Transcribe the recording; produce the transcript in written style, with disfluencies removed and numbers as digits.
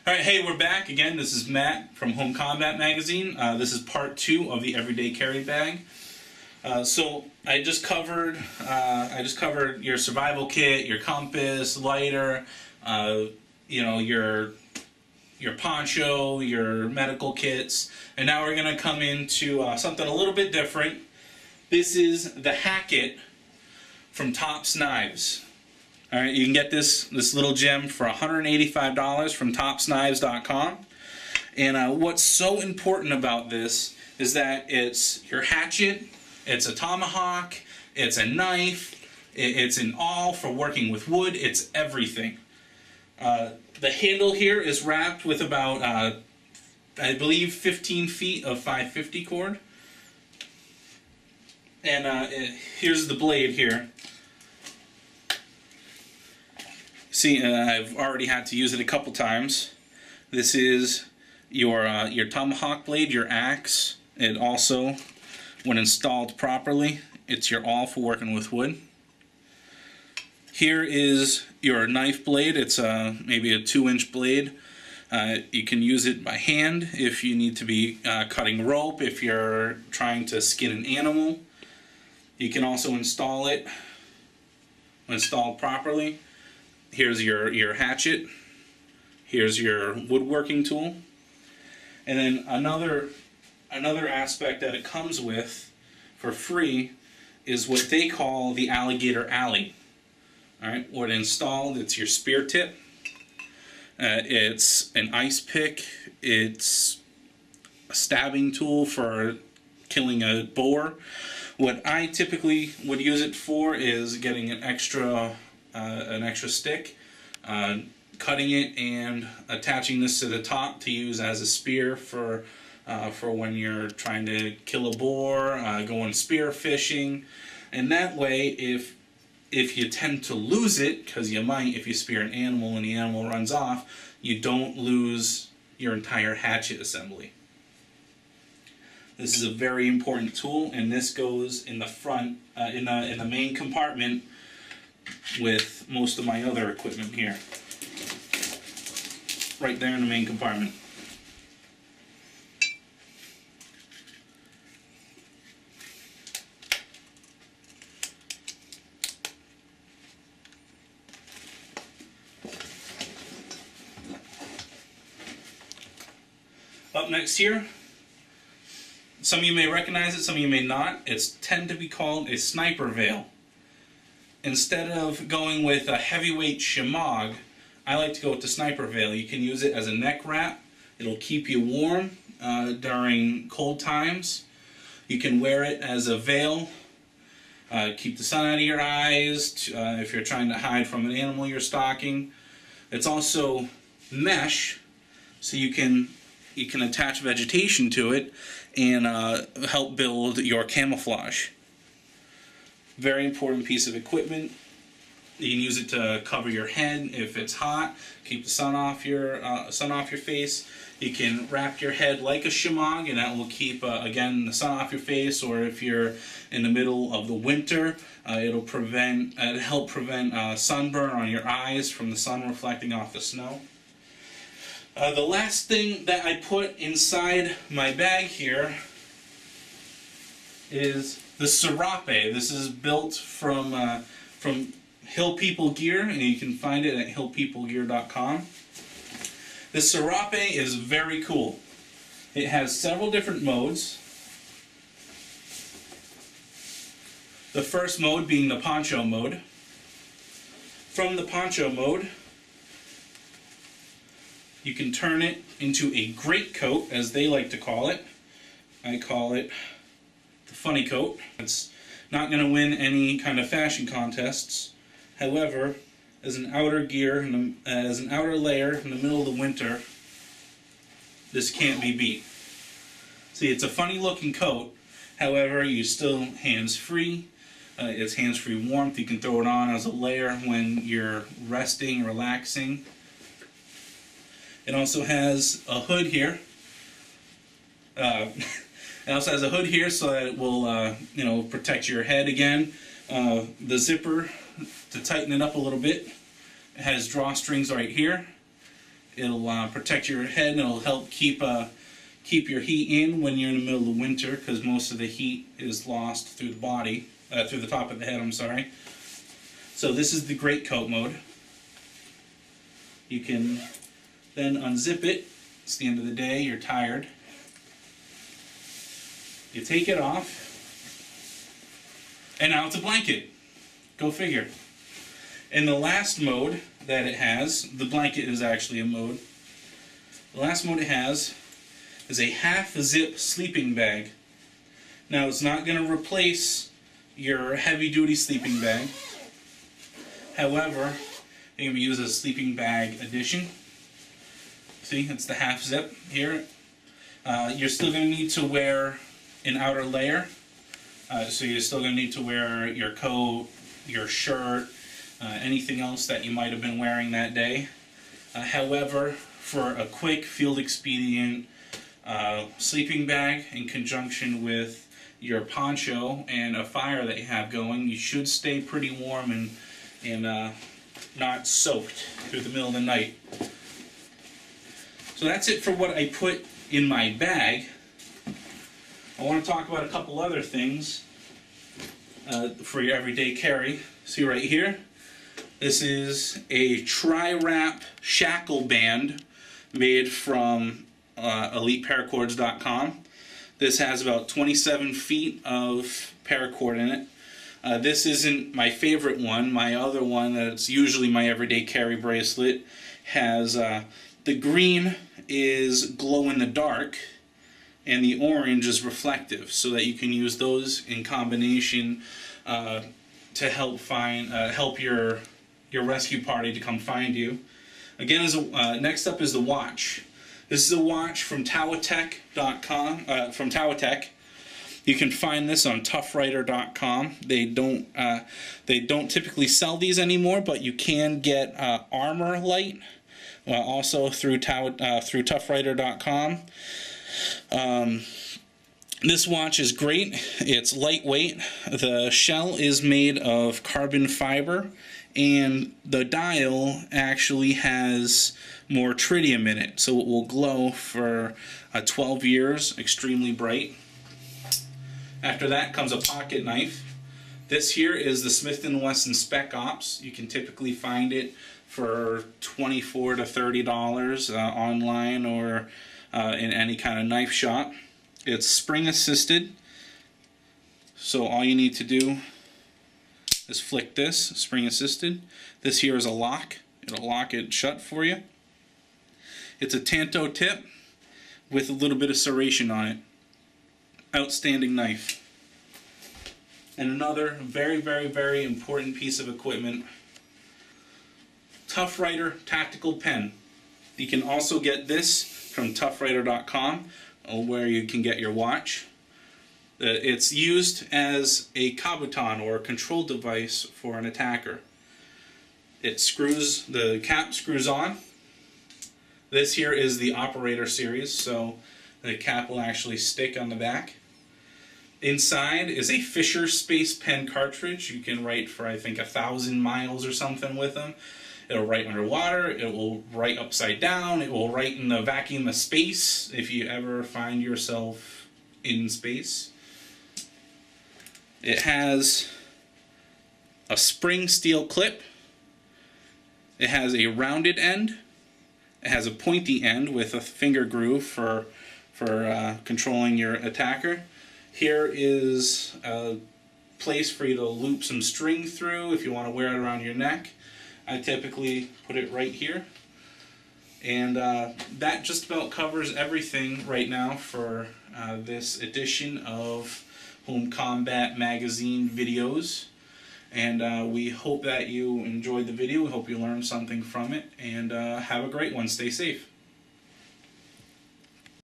All right, hey, we're back again. This is Matt from Home Combat Magazine. This is part 2 of the Everyday Carry Bag. So I just covered your survival kit, your compass, lighter, your poncho, your medical kits, and now we're going to come into something a little bit different. This is the Hackett from Tops Knives. All right, you can get this little gem for $185 from topsknives.com. And what's so important about this is that it's your hatchet, it's a tomahawk, it's a knife, it's an awl for working with wood, it's everything. The handle here is wrapped with about, I believe, 15 feet of 550 cord. And here's the blade here. See, I've already had to use it a couple times. This is your tomahawk blade, your axe. It also, when installed properly, it's your awl for working with wood. Here is your knife blade. It's maybe a 2-inch blade. You can use it by hand if you need to be cutting rope, if you're trying to skin an animal. You can also install it, installed properly. Here's your hatchet. Here's your woodworking tool. And then another aspect that it comes with for free is what they call the alligator alley. All right, when installed, it's your spear tip. It's an ice pick. It's a stabbing tool for killing a boar. What I typically would use it for is getting an extra stick, cutting it and attaching this to the top to use as a spear for when you're trying to kill a boar, going spear fishing, and that way if you tend to lose it, because you might if you spear an animal and the animal runs off, you don't lose your entire hatchet assembly. This is a very important tool, and this goes in the front, in the main compartment with most of my other equipment here. Right there in the main compartment. Up next here, some of you may recognize it, some of you may not. It's tend to be called a sniper veil. Instead of going with a heavyweight shemagh, I like to go with the sniper veil. You can use it as a neck wrap. It'll keep you warm during cold times. You can wear it as a veil, keep the sun out of your eyes, if you're trying to hide from an animal you're stalking. It's also mesh, so you can attach vegetation to it and help build your camouflage. Very important piece of equipment. You can use it to cover your head if it's hot, keep the sun off your face. You can wrap your head like a shemagh, and that will keep again the sun off your face. Or if you're in the middle of the winter, it'll help prevent sunburn on your eyes from the sun reflecting off the snow. The last thing that I put inside my bag here is the Serape. This is built from Hill People Gear, and you can find it at hillpeoplegear.com. The Serape is very cool. It has several different modes. The first mode being the poncho mode. From the poncho mode, you can turn it into a greatcoat, as they like to call it. I call it the funny coat. It's not going to win any kind of fashion contests. However, as an outer as an outer layer in the middle of the winter, this can't be beat. See, it's a funny looking coat. However, you're still hands-free. It's hands-free warmth. You can throw it on as a layer when you're resting, relaxing. It also has a hood here. It also has a hood here so that it will, protect your head again. The zipper to tighten it up a little bit. It has drawstrings right here. It'll protect your head, and it'll help keep your heat in when you're in the middle of winter, because most of the heat is lost through the body, through the top of the head, I'm sorry. So this is the great coat mode. You can then unzip it. It's the end of the day, you're tired. You take it off, and now it's a blanket. Go figure. In the last mode that it has, the blanket is actually a mode. The last mode it has is a half-zip sleeping bag. Now it's not going to replace your heavy-duty sleeping bag. However, it can be used as a sleeping bag addition. See, it's the half-zip here. You're still going to need to wear an outer layer. So you're still going to need to wear your coat, your shirt, anything else that you might have been wearing that day. However, for a quick field expedient sleeping bag in conjunction with your poncho and a fire that you have going, you should stay pretty warm and not soaked through the middle of the night. So that's it for what I put in my bag. I want to talk about a couple other things for your everyday carry. See right here, this is a tri-wrap shackle band made from EliteParacords.com. This has about 27 feet of paracord in it. This isn't my favorite one. My other one, that's usually my everyday carry bracelet, has the green is glow in the dark and the orange is reflective, so that you can use those in combination to help your rescue party to come find you. Again, next up is the watch. This is a watch from Towatech.com. From Towatech. You can find this on ToughWriter.com. They don't typically sell these anymore, but you can get Armor Light also through ToughWriter.com. This watch is great. It's lightweight. The shell is made of carbon fiber, and the dial actually has more tritium in it, so it will glow for 12 years, extremely bright. After that comes a pocket knife. This here is the Smith & Wesson Spec Ops. You can typically find it for $24 to $30 online or in any kind of knife shop. It's spring assisted, so all you need to do is flick this, spring assisted. This here is a lock. It'll lock it shut for you. It's a Tanto tip with a little bit of serration on it. Outstanding knife. And another very, very, very important piece of equipment, ToughWriter Tactical Pen. You can also get this from ToughWriter.com, where you can get your watch. It's used as a kabuton or a control device for an attacker. It screws, the cap screws on. This here is the operator series, so the cap will actually stick on the back. Inside is a Fisher Space Pen cartridge. You can write for, I think, 1,000 miles or something with them. It'll write underwater, it will write upside down, it will write in the vacuum of space if you ever find yourself in space. It has a spring steel clip. It has a rounded end. It has a pointy end with a finger groove for controlling your attacker. Here is a place for you to loop some string through if you want to wear it around your neck. I typically put it right here. And that just about covers everything right now for this edition of Home Combat Magazine videos. And we hope that you enjoyed the video. We hope you learned something from it. And have a great one. Stay safe.